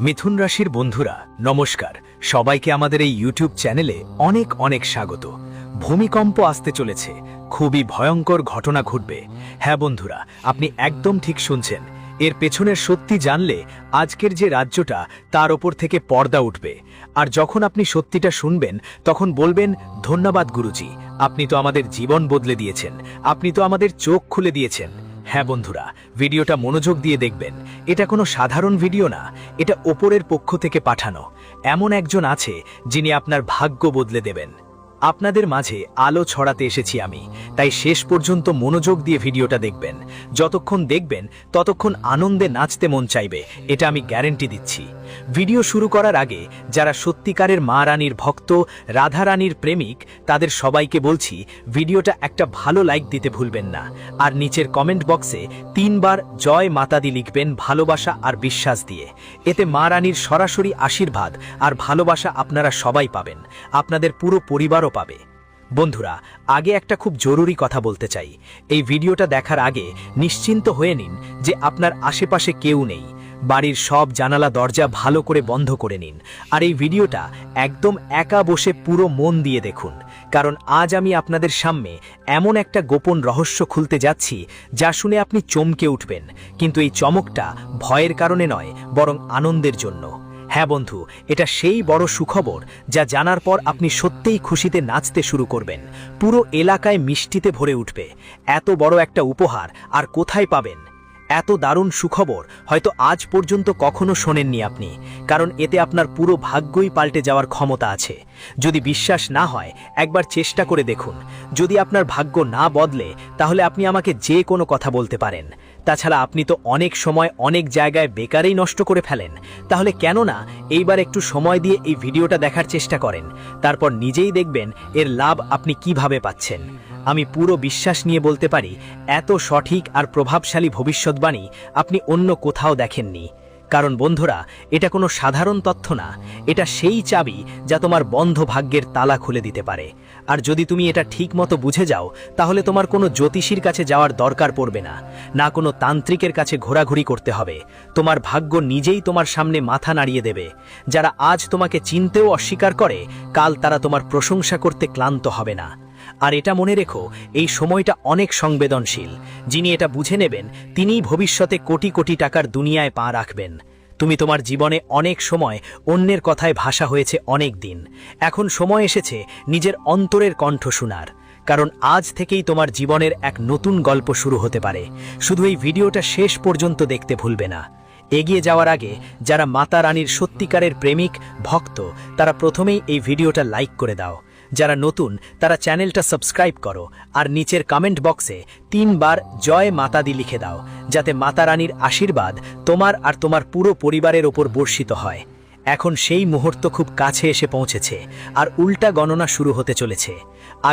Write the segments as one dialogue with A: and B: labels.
A: মিথুন রাশির বন্ধুরা নমস্কার। সবাইকে আমাদের এই ইউটিউব চ্যানেলে অনেক অনেক স্বাগত। ভূমিকম্প আসতে চলেছে, খুবই ভয়ঙ্কর ঘটনা ঘটবে। হ্যাঁ বন্ধুরা, আপনি একদম ঠিক শুনছেন। এর পেছনের সত্যি জানলে আজকের যে রাজ্যটা তার ওপর থেকে পর্দা উঠবে। আর যখন আপনি সত্যিটা শুনবেন তখন বলবেন, ধন্যবাদ গুরুজি, আপনি তো আমাদের জীবন বদলে দিয়েছেন, আপনি তো আমাদের চোখ খুলে দিয়েছেন। হ্যাঁ বন্ধুরা, ভিডিওটা মনোযোগ দিয়ে দেখবেন। এটা কোনো সাধারণ ভিডিও না, এটা ওপরের পক্ষ থেকে পাঠানো। এমন একজন আছে যিনি আপনার ভাগ্য বদলে দেবেন। আপনাদের মাঝে আলো ছড়াতে এসেছি আমি, তাই শেষ পর্যন্ত মনোযোগ দিয়ে ভিডিওটা দেখবেন। যতক্ষণ দেখবেন ততক্ষণ আনন্দে নাচতে মন চাইবে, এটা আমি গ্যারেন্টি দিচ্ছি। ভিডিও শুরু করার আগে যারা সত্যিকারের মা রানীর ভক্ত, রাধা রানীর প্রেমিক, তাদের সবাইকে বলছি ভিডিওটা একটা ভালো লাইক দিতে ভুলবেন না। আর নিচের কমেন্ট বক্সে 3 বার জয় মাতাদি লিখবেন ভালোবাসা আর বিশ্বাস দিয়ে। এতে মা রানীর সরাসরি আশীর্বাদ আর ভালোবাসা আপনারা সবাই পাবেন, আপনাদের পুরো পরিবারও পাবে। বন্ধুরা, আগে একটা খুব জরুরি কথা বলতে চাই। এই ভিডিওটা দেখার আগে নিশ্চিন্ত হয়ে নিন যে আপনার আশেপাশে কেউ নেই। বাড়ির সব জানালা দরজা ভালো করে বন্ধ করে নিন। আর এই ভিডিওটা একদম একা বসে পুরো মন দিয়ে দেখুন, কারণ আজ আমি আপনাদের সামনে এমন একটা গোপন রহস্য খুলতে যাচ্ছি যা শুনে আপনি চমকে উঠবেন। কিন্তু এই চমকটা ভয়ের কারণে নয়, বরং আনন্দের জন্য। হ্যাঁ বন্ধু, এটা সেই বড় সুখবর যা জানার পর আপনি সত্যিই খুশিতে নাচতে শুরু করবেন। পুরো এলাকায় মিষ্টিতে ভরে উঠবে। এত বড় একটা উপহার আর কোথায় পাবেন? এত দারুণ সুখবর হয়তো আজ পর্যন্ত কখনো শোনেননি আপনি, কারণ এতে আপনার পুরো ভাগ্যই পাল্টে যাওয়ার ক্ষমতা আছে। যদি বিশ্বাস না হয় একবার চেষ্টা করে দেখুন। যদি আপনার ভাগ্য না বদলে তাহলে আপনি আমাকে যে কোনো কথা বলতে পারেন। তাছাড়া আপনি তো অনেক সময় অনেক জায়গায় বেকারেই নষ্ট করে ফেলেন। তাহলে কেন না এইবার একটু সময় দিয়ে এই ভিডিওটা দেখার চেষ্টা করেন, তারপর নিজেই দেখবেন এর লাভ আপনি কিভাবে পাচ্ছেন। আমি পুরো বিশ্বাস নিয়ে বলতে পারি, এত সঠিক আর প্রভাবশালী ভবিষ্যৎবাণী আপনি অন্য কোথাও দেখেননি। কারণ বন্ধুরা, এটা কোনো সাধারণ তথ্য না, এটা সেই চাবি যা তোমার বন্ধ ভাগ্যের তালা খুলে দিতে পারে। আর যদি তুমি এটা ঠিক মতো বুঝে যাও তাহলে তোমার কোনো জ্যোতিষীর কাছে যাওয়ার দরকার পড়বে না, না কোনো তান্ত্রিকের কাছে ঘোরাঘুরি করতে হবে। তোমার ভাগ্য নিজেই তোমার সামনে মাথা নাড়িয়ে দেবে। যারা আজ তোমাকে চিনতেও অস্বীকার করে, কাল তারা তোমার প্রশংসা করতে ক্লান্ত হবে না। আর এটা মনে রেখো, এই সময়টা অনেক সংবেদনশীল। যিনি এটা বুঝে নেবেন তিনিই ভবিষ্যতে কোটি কোটি টাকার দুনিয়ায় পা রাখবেন। তুমি তোমার জীবনে অনেক সময় অন্যের কথায় ভাষা হয়েছে অনেক দিন। এখন সময় এসেছে নিজের অন্তরের কণ্ঠ শোনার, কারণ আজ থেকেই তোমার জীবনের এক নতুন গল্প শুরু হতে পারে। শুধু এই ভিডিওটা শেষ পর্যন্ত দেখতে ভুলবে না। এগিয়ে যাওয়ার আগে যারা মাতা রানীর সত্যিকারের প্রেমিক ভক্ত, তারা প্রথমেই এই ভিডিওটা লাইক করে দাও। যারা নতুন তারা চ্যানেলটা সাবস্ক্রাইব করো, আর নিচের কমেন্ট বক্সে 3 বার জয় মাতাদি লিখে দাও, যাতে মাতা রানীর আশীর্বাদ তোমার আর তোমার পুরো পরিবারের ওপর বর্ষিত হয়। এখন সেই মুহূর্ত খুব কাছে এসে পৌঁছেছে, আর উল্টা গণনা শুরু হতে চলেছে।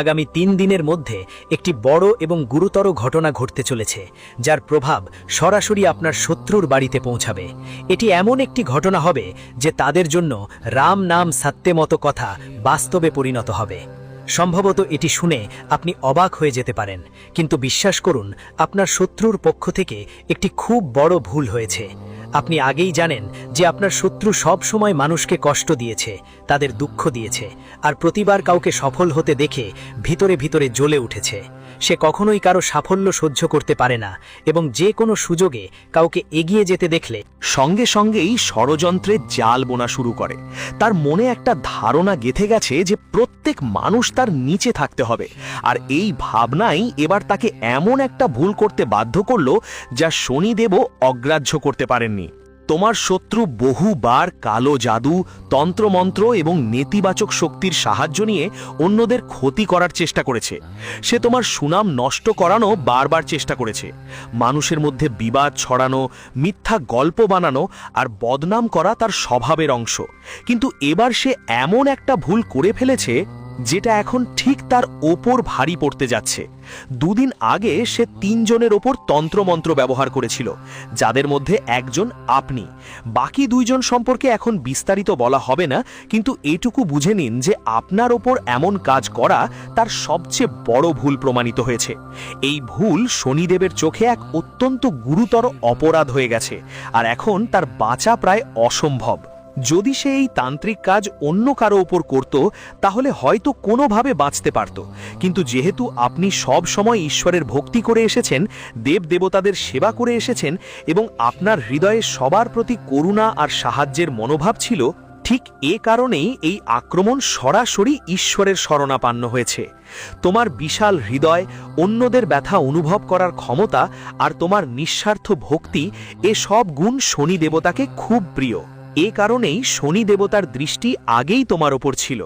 A: আগামী 3 দিনের মধ্যে একটি বড় এবং গুরুতর ঘটনা ঘটতে চলেছে, যার প্রভাব সরাসরি আপনার শত্রুর বাড়িতে পৌঁছাবে। এটি এমন একটি ঘটনা হবে যে তাদের জন্য রাম নাম সত্যে মতো কথা বাস্তবে পরিণত হবে। সম্ভবত এটি শুনে আপনি অবাক হয়ে যেতে পারেন, কিন্তু বিশ্বাস করুন, আপনার শত্রুর পক্ষ থেকে একটি খুব বড় ভুল হয়েছে। আপনি আগেই জানেন যে আপনার শত্রু সব সময় মানুষকে কষ্ট দিয়েছে, তাদের দুঃখ দিয়েছে, আর প্রতিবার কাউকে সফল হতে দেখে ভিতরে ভিতরে জ্বলে উঠেছে। সে কখনোই কারো সাফল্য সহ্য করতে পারে না, এবং যে কোনো সুযোগে কাউকে এগিয়ে যেতে দেখলে
B: সঙ্গে সঙ্গেই ষড়যন্ত্রের জাল বোনা শুরু করে। তার মনে একটা ধারণা গেঁথে গেছে যে প্রত্যেক মানুষ তার নিচে থাকতে হবে, আর এই ভাবনাই এবার তাকে এমন একটা ভুল করতে বাধ্য করলো যা শনিদেবও অগ্রাহ্য করতে পারেননি। তোমার শত্রু বহুবার কালো জাদু, তন্ত্রমন্ত্র এবং নেতিবাচক শক্তির সাহায্য নিয়ে অন্যদের ক্ষতি করার চেষ্টা করেছে। সে তোমার সুনাম নষ্ট করানো বারবার চেষ্টা করেছে। মানুষের মধ্যে বিবাদ ছড়ানো, মিথ্যা গল্প বানানো আর বদনাম করা তার স্বভাবের অংশ। কিন্তু এবার সে এমন একটা ভুল করে ফেলেছে যেটা এখন ঠিক তার ওপর ভারী পড়তে যাচ্ছে। দুদিন আগে সে 3 জনের ওপর তন্ত্রমন্ত্র ব্যবহার করেছিল, যাদের মধ্যে একজন আপনি। বাকি 2 জন সম্পর্কে এখন বিস্তারিত বলা হবে না, কিন্তু এটুকু বুঝে নিন যে আপনার ওপর এমন কাজ করা তার সবচেয়ে বড় ভুল প্রমাণিত হয়েছে। এই ভুল শনিদেবের চোখে এক অত্যন্ত গুরুতর অপরাধ হয়ে গেছে, আর এখন তার বাঁচা প্রায় অসম্ভব। যদি সে এই তান্ত্রিক কাজ অন্য কারো ওপর করত, তাহলে হয়তো কোনোভাবে বাঁচতে পারত, কিন্তু যেহেতু আপনি সব সময় ঈশ্বরের ভক্তি করে এসেছেন, দেবদেবতাদের সেবা করে এসেছেন, এবং আপনার হৃদয়ে সবার প্রতি করুণা আর সাহায্যের মনোভাব ছিল, ঠিক এ কারণেই এই আক্রমণ সরাসরি ঈশ্বরের শরণাপন্ন হয়েছে। তোমার বিশাল হৃদয়, অন্যদের ব্যথা অনুভব করার ক্ষমতা আর তোমার নিঃস্বার্থ ভক্তি, এ সব গুণ শনি দেবতাকে খুব প্রিয়। এ কারণেই শনি দেবতার দৃষ্টি আগেই তোমার ওপর ছিল,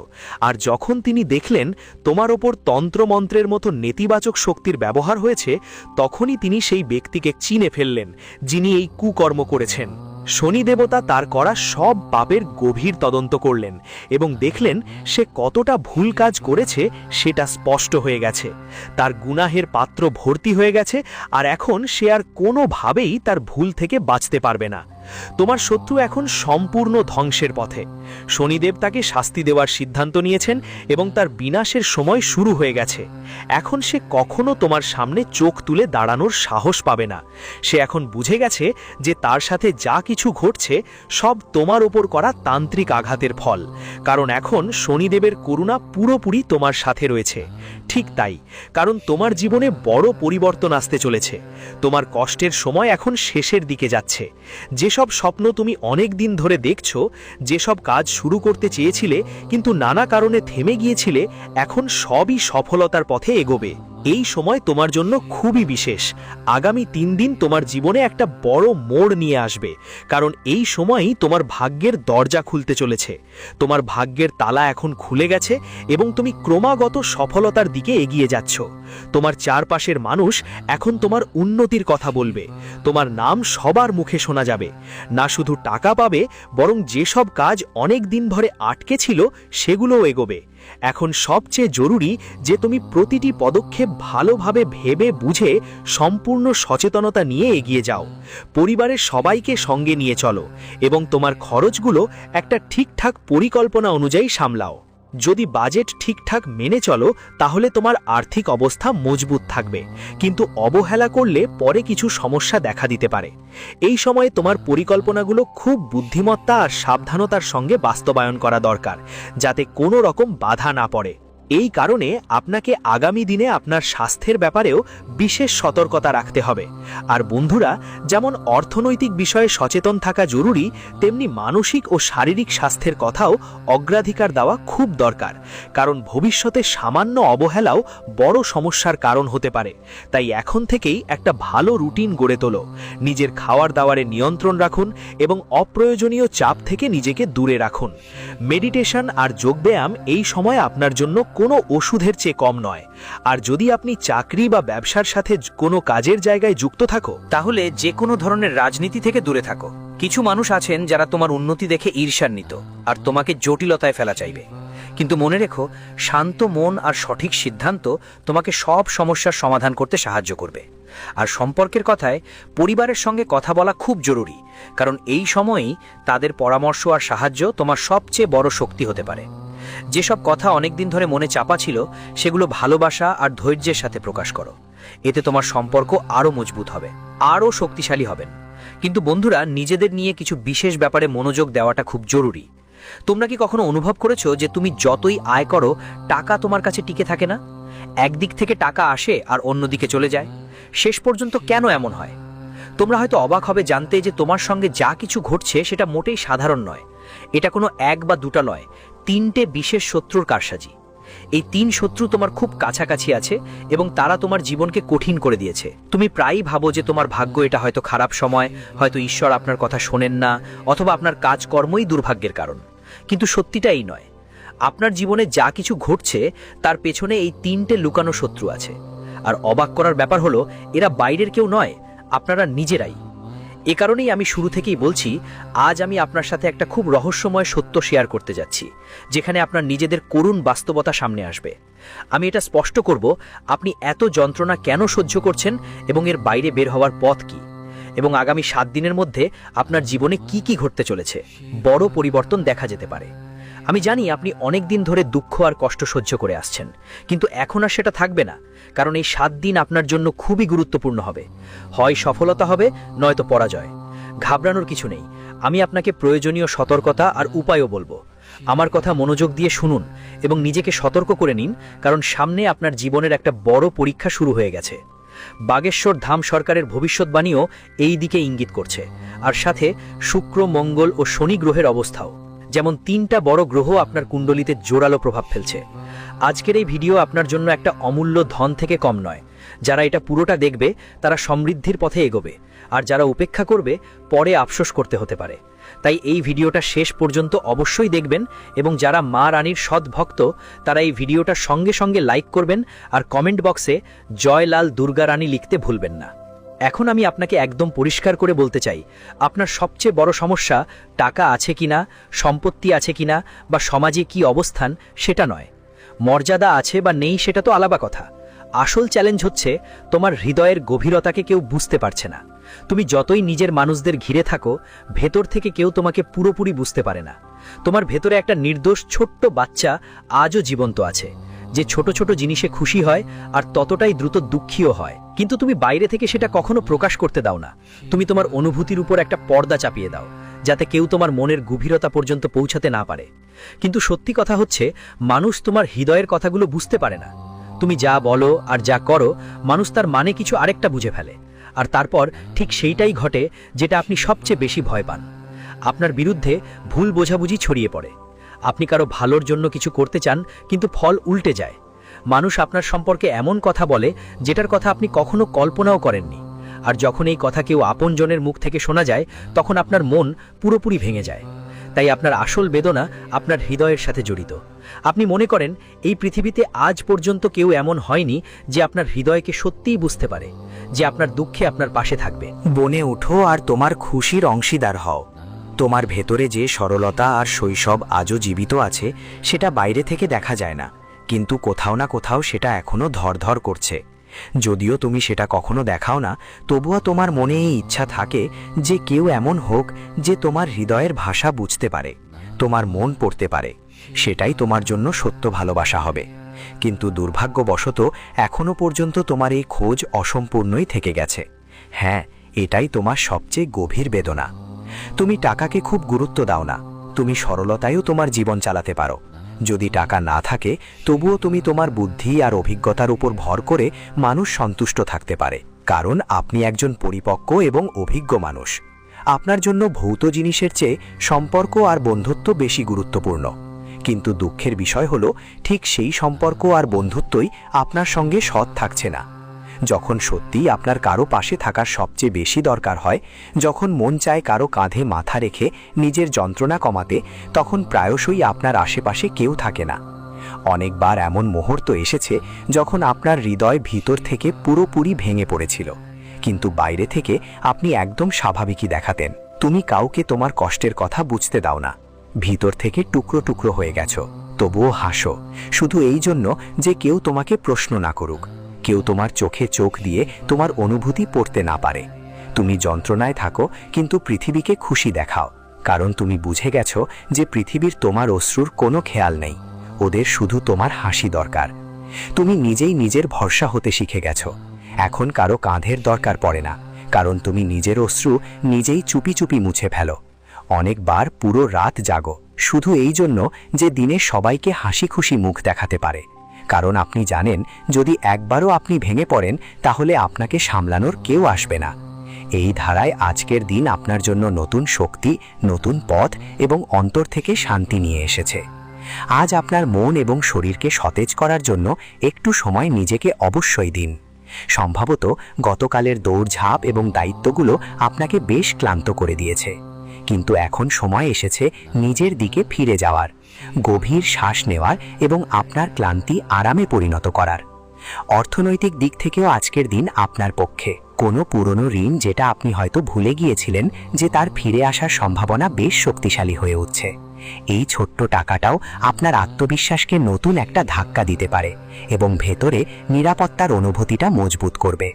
B: আর যখন তিনি দেখলেন তোমার ওপর তন্ত্রমন্ত্রের মতো নেতিবাচক শক্তির ব্যবহার হয়েছে, তখনই তিনি সেই ব্যক্তিকে চিনে ফেললেন যিনি এই কুকর্ম করেছেন। শনি দেবতা তার করা সব পাপের গভীর তদন্ত করলেন এবং দেখলেন সে কতটা ভুল কাজ করেছে সেটা স্পষ্ট হয়ে গেছে। তার গুনাহের পাত্র ভর্তি হয়ে গেছে, আর এখন সে আর কোনোভাবেই তার ভুল থেকে বাঁচতে পারবে না। তোমার শত্রু এখন সম্পূর্ণ ধ্বংসের পথে। শনিদেব তাকে শাস্তি দেওয়ার সিদ্ধান্ত নিয়েছেন এবং তার বিনাশের সময় শুরু হয়ে গেছে। এখন সে কখনো তোমার সামনে চোখ তুলে দাঁড়ানোর সাহস পাবে না। সে এখন বুঝে গেছে যে তার সাথে যা কিছু ঘটছে সব তোমার ওপর করা তান্ত্রিক আঘাতের ফল, কারণ এখন শনিদেবের করুণা পুরোপুরি তোমার সাথে রয়েছে। ঠিক তাই, কারণ তোমার জীবনে বড় পরিবর্তন আসতে চলেছে। তোমার কষ্টের সময় এখন শেষের দিকে যাচ্ছে। যেসব স্বপ্ন তুমি অনেক দিন ধরে দেখছো, যেসব কাজ শুরু করতে চেয়েছিলে কিন্তু নানা কারণে থেমে গিয়েছিলে, এখন সবই সফলতার পথে এগোবে। এই সময় তোমার জন্য খুবই বিশেষ। আগামী 3 দিন তোমার জীবনে একটা বড় মোড় নিয়ে আসবে, কারণ এই সময়ই তোমার ভাগ্যের দরজা খুলতে চলেছে। তোমার ভাগ্যের তালা এখন খুলে গেছে এবং তুমি ক্রমাগত সফলতার দিকে এগিয়ে যাচ্ছ। তোমার চারপাশের মানুষ এখন তোমার উন্নতির কথা বলবে। তোমার নাম সবার মুখে শোনা যাবে। না শুধু টাকা পাবে, বরং যেসব কাজ অনেক দিন ধরে আটকে ছিল সেগুলোও এগোবে। এখন সবচেয়ে জরুরি যে তুমি প্রতিটি পদক্ষেপ ভালোভাবে ভেবে বুঝে সম্পূর্ণ সচেতনতা নিয়ে এগিয়ে যাও। পরিবারের সবাইকে সঙ্গে নিয়ে চলো এবং তোমার খরচগুলো একটা ঠিকঠাক পরিকল্পনা অনুযায়ী সামলাও। যদি বাজেট ঠিকঠাক মেনে চলো, তাহলে তোমার আর্থিক অবস্থা মজবুত থাকবে, কিন্তু অবহেলা করলে পরে কিছু সমস্যা দেখা দিতে পারে। এই সময়ে তোমার পরিকল্পনাগুলো খুব বুদ্ধিমত্তা আর সাবধানতার সঙ্গে বাস্তবায়ন করা দরকার, যাতে কোনো রকম বাধা না পড়ে। এই কারণে আপনাকে আগামী দিনে আপনার স্বাস্থ্যের ব্যাপারেও বিশেষ সতর্কতা রাখতে হবে। আর বন্ধুরা, যেমন অর্থনৈতিক বিষয়ে সচেতন থাকা জরুরি, তেমনি মানসিক ও শারীরিক স্বাস্থ্যের কথাও অগ্রাধিকার দেওয়া খুব দরকার, কারণ ভবিষ্যতে সামান্য অবহেলাও বড় সমস্যার কারণ হতে পারে। তাই এখন থেকেই একটা ভালো রুটিন গড়ে তোলো। নিজের খাওয়ার দাওয়ারে নিয়ন্ত্রণ রাখুন এবং অপ্রয়োজনীয় চাপ থেকে নিজেকে দূরে রাখুন। মেডিটেশন আর যোগব্যায়াম এই সময় আপনার জন্য কোনো ওষুধের চেয়ে কম নয়। আর যদি আপনি চাকরি বা ব্যবসার সাথে কোনো কাজের জায়গায় যুক্ত থাকো,
A: তাহলে যে কোনো ধরনের রাজনীতি থেকে দূরে থাকো। কিছু মানুষ আছেন যারা তোমার উন্নতি দেখে ঈর্ষান্বিত আর তোমাকে জটিলতায় ফেলা চাইবে, কিন্তু মনে রেখো, শান্ত মন আর সঠিক সিদ্ধান্ত তোমাকে সব সমস্যার সমাধান করতে সাহায্য করবে। আর সম্পর্কের কথায় পরিবারের সঙ্গে কথা বলা খুব জরুরি, কারণ এই সময়েই তাদের পরামর্শ আর সাহায্য তোমার সবচেয়ে বড় শক্তি হতে পারে। যেসব কথা অনেকদিন ধরে মনে চাপা ছিল, সেগুলো ভালোবাসা আর ধৈর্যের সাথে প্রকাশ করো। এতে তোমার সম্পর্ক আরও মজবুত হবে, আরও শক্তিশালী হবেন। কিন্তু বন্ধুরা, নিজেদের নিয়ে কিছু বিশেষ ব্যাপারে মনোযোগ দেওয়াটা খুব জরুরি। তোমরা কি কখনো অনুভব করেছো যে তুমি যতই আয় করো, টাকা তোমার কাছে টিকে থাকে না? একদিক থেকে টাকা আসে আর অন্যদিকে চলে যায়। শেষ পর্যন্ত কেন এমন হয়? তোমরা হয়তো অবাক হবে জানতে যে তোমার সঙ্গে যা কিছু ঘটছে সেটা মোটেই সাধারণ নয়। এটা কোনো 1 বা 2টা নয়, 3টে বিশেষ শত্রুর কারসাজি। এই 3 শত্রু তোমার খুব কাছাকাছি আছে এবং তারা তোমার জীবনকে কঠিন করে দিয়েছে। তুমি প্রায়ই ভাবো যে তোমার ভাগ্য, এটা হয়তো খারাপ সময়, হয়তো ঈশ্বর আপনার কথা শোনেন না, অথবা আপনার কাজকর্মই দুর্ভাগ্যের কারণ। কিন্তু সত্যিটা এই নয়। আপনার জীবনে যা কিছু ঘটছে তার পেছনে এই 3টে লুকানো শত্রু আছে। আর অবাক করার ব্যাপার হলো, এরা বাইরের কেউ নয়, আপনারা নিজেরাই।
C: এ কারণেই আমি শুরু থেকেই বলছি, আজ আমি আপনার সাথে একটা খুব রহস্যময় সত্য শেয়ার করতে যাচ্ছি, যেখানে আপনার নিজেদের করুণ বাস্তবতা সামনে আসবে। আমি এটা স্পষ্ট করব, আপনি এত যন্ত্রণা কেন সহ্য করছেন এবং এর বাইরে বের হওয়ার পথ কি, এবং আগামী 7 দিনের মধ্যে আপনার জীবনে কি কি ঘটতে চলেছে। বড় পরিবর্তন দেখা যেতে পারে। আমি জানি আপনি অনেক দিন ধরে দুঃখ আর কষ্ট সহ্য করে আসছেন, কিন্তু এখন আর সেটা থাকবে না, কারণ এই 7 দিন আপনার জন্য খুবই গুরুত্বপূর্ণ হবে। হয় সফলতা হবে, নয়তো পরাজয়। ঘাবড়ানোর কিছু নেই। আমি আপনাকে প্রয়োজনীয় সতর্কতা আর উপায়ও বলবো। আমার কথা মনোযোগ দিয়ে শুনুন এবং নিজেকে সতর্ক করে নিন, কারণ সামনে আপনার জীবনের একটা বড় পরীক্ষা শুরু হয়ে গেছে। বাগেশ্বর ধাম সরকারের ভবিষ্যৎবাণীও এই দিকে ইঙ্গিত করছে, আর সাথে শুক্র, মঙ্গল ও শনি গ্রহের অবস্থাও। যেমন 3টা বড় গ্রহ আপনার কুণ্ডলিতে জোরালো প্রভাব ফেলছে। আজকের এই ভিডিও আপনার জন্য একটা অমূল্য ধন থেকে কম নয়। যারা এটা পুরোটা দেখবে তারা সমৃদ্ধির পথে এগোবে, আর যারা উপেক্ষা করবে পরে আফসোস করতে হতে পারে। তাই এই ভিডিওটা শেষ পর্যন্ত অবশ্যই দেখবেন, এবং যারা মা রানীর সৎ ভক্ত তারা এই ভিডিওটা সঙ্গে সঙ্গে লাইক করবেন আর কমেন্ট বক্সে জয় লাল দুর্গা রানী লিখতে ভুলবেন না। এখন আমি আপনাকে একদম পরিষ্কার করে বলতে চাই, আপনার সবচেয়ে বড় সমস্যা টাকা আছে কিনা, সম্পত্তি আছে কিনা, বা সমাজে কি অবস্থান সেটা নয়। মর্যাদা আছে বা নেই সেটা তো আলাদা কথা। আসল চ্যালেঞ্জ হচ্ছে তোমার হৃদয়ের গভীরতাকে কেউ বুঝতে পারছে না। তুমি যতই নিজের মানুষদের ঘিরে থাকো, ভেতর থেকে কেউ তোমাকে পুরোপুরি বুঝতে পারে না। তোমার ভেতরে একটা নির্দোষ ছোট্ট বাচ্চা আজও জীবন্ত আছে, যে ছোট ছোট জিনিসে খুশি হয় আর ততটাই দ্রুত দুঃখীও হয়। কিন্তু তুমি বাইরে থেকে সেটা কখনো প্রকাশ করতে দাও না। তুমি তোমার অনুভূতির উপর একটা পর্দা চাপিয়ে দাও, যাতে কেউ তোমার মনের গভীরতা পর্যন্ত পৌঁছাতে না পারে। কিন্তু সত্যি কথা হচ্ছে, মানুষ তোমার হৃদয়ের কথাগুলো বুঝতে পারে না। তুমি যা বলো আর যা করো, মানুষ তার মানে কিছু আরেকটা বুঝে ফেলে, আর তারপর ঠিক সেইটাই ঘটে যেটা আপনি সবচেয়ে বেশি ভয় পান। আপনার বিরুদ্ধে ভুল বোঝাবুঝি ছড়িয়ে পড়ে। আপনি কারো ভালোর জন্য কিছু করতে চান, কিন্তু ফল উল্টে যায়। মানুষ আপনার সম্পর্কে এমন কথা বলে যেটার কথা আপনি কখনো কল্পনাও করেননি, আর যখন এই কথা কেউ আপনজনের মুখ থেকে শোনা যায়, তখন আপনার মন পুরোপুরি ভেঙে যায়। তাই আপনার আসল বেদনা আপনার হৃদয়ের সাথে জড়িত। আপনি মনে করেন এই পৃথিবীতে আজ পর্যন্ত কেউ এমন হয়নি যে আপনার হৃদয়কে সত্যিই বুঝতে পারে, যে আপনার দুঃখে আপনার পাশে থাকবে।
D: বনে ওঠো আর তোমার খুশির অংশীদার হও। তোমার ভেতরে যে সরলতা আর শৈশব আজও জীবিত আছে, সেটা বাইরে থেকে দেখা যায় না, কিন্তু কোথাও না কোথাও সেটা এখনো ধরধর করছে। যদিও তুমি সেটা কখনো দেখাও না, তবুও তোমার মনে এই ইচ্ছা থাকে যে কেউ এমন হোক যে তোমার হৃদয়ের ভাষা বুঝতে পারে, তোমার মন পড়তে পারে। সেটাই তোমার জন্য সত্য ভালোবাসা হবে। কিন্তু দুর্ভাগ্যবশত এখনো পর্যন্ত তোমার এই খোঁজ অসম্পূর্ণই থেকে গেছে। হ্যাঁ, এটাই তোমার সবচেয়ে গভীর বেদনা। তুমি টাকাকে খুব গুরুত্ব দাও না। তুমি সরলতায়ও তোমার জীবন চালাতে পারো। যদি টাকা না থাকে, তবুও তুমি তোমার বুদ্ধি আর অভিজ্ঞতার উপর ভর করে মানুষ সন্তুষ্ট থাকতে পারে, কারণ আপনি একজন পরিপক্ক এবং অভিজ্ঞ মানুষ। আপনার জন্য ভৌত জিনিসের চেয়ে সম্পর্ক আর বন্ধুত্ব বেশি গুরুত্বপূর্ণ। কিন্তু দুঃখের বিষয় হলো, ঠিক সেই সম্পর্ক আর বন্ধুত্বই আপনার সঙ্গে সৎ থাকছে না। যখন সত্যিই আপনার কারো পাশে থাকার সবচেয়ে বেশি দরকার হয়, যখন মন চায় কারো কাঁধে মাথা রেখে নিজের যন্ত্রণা কমাতে, তখন প্রায়শই আপনার আশেপাশে কেউ থাকে না। অনেকবার এমন মুহূর্ত এসেছে যখন আপনার হৃদয় ভিতর থেকে পুরোপুরি ভেঙে পড়েছিল, কিন্তু বাইরে থেকে আপনি একদম স্বাভাবিকই দেখাতেন। তুমি কাউকে তোমার কষ্টের কথা বুঝতে দাও না। ভিতর থেকে টুকরো টুকরো হয়ে গেছো, তবুও হাসো, শুধু এই জন্য যে কেউ তোমাকে প্রশ্ন না করুক, কেউ তোমার চোখে চোখ দিয়ে তোমার অনুভূতি পড়তে না পারে। তুমি যন্ত্রণায় থাকো, কিন্তু পৃথিবীকে খুশি দেখাও, কারণ তুমি বুঝে গেছো যে পৃথিবীর তোমার অশ্রুর কোনো খেয়াল নেই, ওদের শুধু তোমার হাসি দরকার। তুমি নিজেই নিজের ভরসা হতে শিখে গেছো। এখন কারো কাঁধের দরকার পড়ে না, কারণ তুমি নিজের অশ্রু নিজেই চুপি চুপি মুছে ফেলো। অনেকবার পুরো রাত জাগো, শুধু এই জন্য যে দিনে সবাইকে হাসি খুশি মুখ দেখাতে পারে, কারণ আপনি জানেন যদি একবারও আপনি ভেঙে পড়েন, তাহলে আপনাকে সামলানোর কেউ আসবে না। এই ধারায় আজকের দিন আপনার জন্য নতুন শক্তি, নতুন পথ এবং অন্তর থেকে শান্তি নিয়ে এসেছে। আজ আপনার মন এবং শরীরকে সতেজ করার জন্য একটু সময় নিজেকে অবশ্যই দিন। সম্ভবত গতকালের দৌড়ঝাঁপ এবং দায়িত্বগুলো আপনাকে বেশ ক্লান্ত করে দিয়েছে, কিন্তু এখন সময় এসেছে নিজের দিকে ফিরে যাওয়ার, গভীর শ্বাস নেওয়ার এবং আপনার ক্লান্তি আরামে পরিণত করার। অর্থনৈতিক দিক থেকেও আজকের দিন আপনার পক্ষে। কোনো পুরনো ঋণ যেটা আপনি হয়তো ভুলে গিয়েছিলেন যে তার ফিরে আসার সম্ভাবনা বেশ শক্তিশালী হয়ে উঠছে। এই ছোট্ট টাকাটাও আপনার আত্মবিশ্বাসকে নতুন একটা ধাক্কা দিতে পারে এবং ভেতরে নিরাপত্তার অনুভূতিটা মজবুত করবে।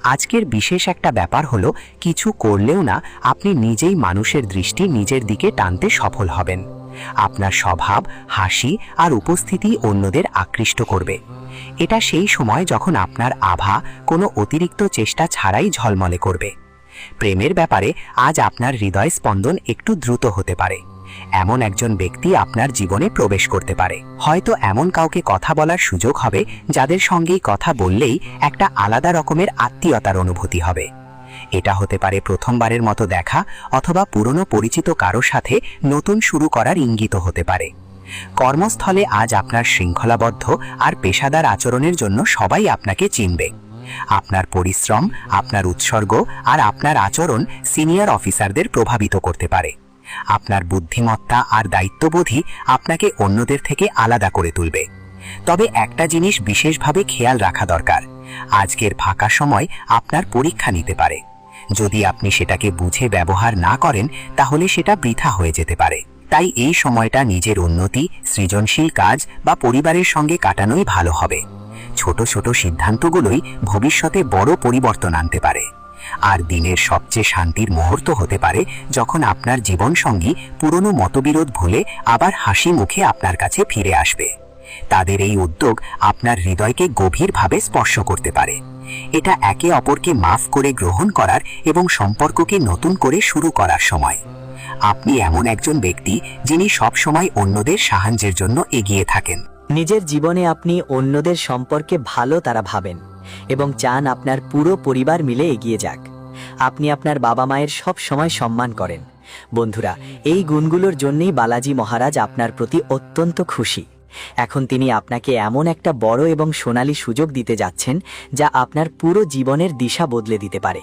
D: আজকের বিশেষ একটা ব্যাপার হলো, কিছু করলেও না আপনি নিজেই মানুষের দৃষ্টি নিজের দিকে টানতে সফল হবেন। আপনার স্বভাব, হাসি আর উপস্থিতি অন্যদের আকৃষ্ট করবে। এটা সেই সময় যখন আপনার আভা কোনো অতিরিক্ত চেষ্টা ছাড়াই ঝলমলে করবে। প্রেমের ব্যাপারে আজ আপনার হৃদয় স্পন্দন একটু দ্রুত হতে পারে। এমন একজন ব্যক্তি আপনার জীবনে প্রবেশ করতে পারে। হয়তো এমন কাউকে কথা বলার সুযোগ হবে যাদের সঙ্গেই কথা বললেই একটা আলাদা রকমের আত্মীয়তার অনুভূতি হবে। এটা হতে পারে প্রথমবারের মতো দেখা, অথবা পুরনো পরিচিত কারো সাথে নতুন শুরু করার ইঙ্গিত হতে পারে। কর্মস্থলে আজ আপনার শৃঙ্খলাবদ্ধ আর পেশাদার আচরণের জন্য সবাই আপনাকে চিনবে। আপনার পরিশ্রম, আপনার উৎসর্গ আর আপনার আচরণ সিনিয়র অফিসারদের প্রভাবিত করতে পারে। আপনার বুদ্ধিমত্তা আর দায়িত্ববোধই আপনাকে অন্যদের থেকে আলাদা করে তুলবে। তবে একটা জিনিস বিশেষভাবে খেয়াল রাখা দরকার, আজকের ফাঁকা সময় আপনার পরীক্ষা নিতে পারে। যদি আপনি সেটাকে বুঝে ব্যবহার না করেন তাহলে সেটা বৃথা হয়ে যেতে পারে। তাই এই সময়টা নিজের উন্নতি, সৃজনশীল কাজ বা পরিবারের সঙ্গে কাটানোই ভালো হবে। ছোট ছোট সিদ্ধান্তগুলোই ভবিষ্যতে বড় পরিবর্তন আনতে পারে। আর দিনের সবচেয়ে শান্তির মুহূর্ত হতে পারে যখন আপনার জীবনসঙ্গী পুরনো মতবিরোধ ভুলে আবার হাসি মুখে আপনার কাছে ফিরে আসবে। তাদের এই উদ্যোগ আপনার হৃদয়কে গভীরভাবে স্পর্শ করতে পারে। এটা একে অপরকে মাফ করে গ্রহণ করার এবং সম্পর্ককে নতুন করে শুরু করার সময়। আপনি এমন একজন ব্যক্তি যিনি সবসময় অন্যদের সাহায্যের জন্য এগিয়ে থাকেন।
C: নিজের জীবনে আপনি অন্যদের সম্পর্কে ভালো তারা ভাবেন এবং চান আপনার পুরো পরিবার মিলে এগিয়ে যাক। আপনি আপনার বাবা মায়ের সব সময় সম্মান করেন। বন্ধুরা, এই গুণগুলোর জন্যই বালাজি মহারাজ আপনার প্রতি অত্যন্ত খুশি। এখন তিনি আপনাকে এমন একটা বড় এবং সোনালী সুযোগ দিতে যাচ্ছেন যা আপনার পুরো জীবনের দিশা বদলে দিতে পারে।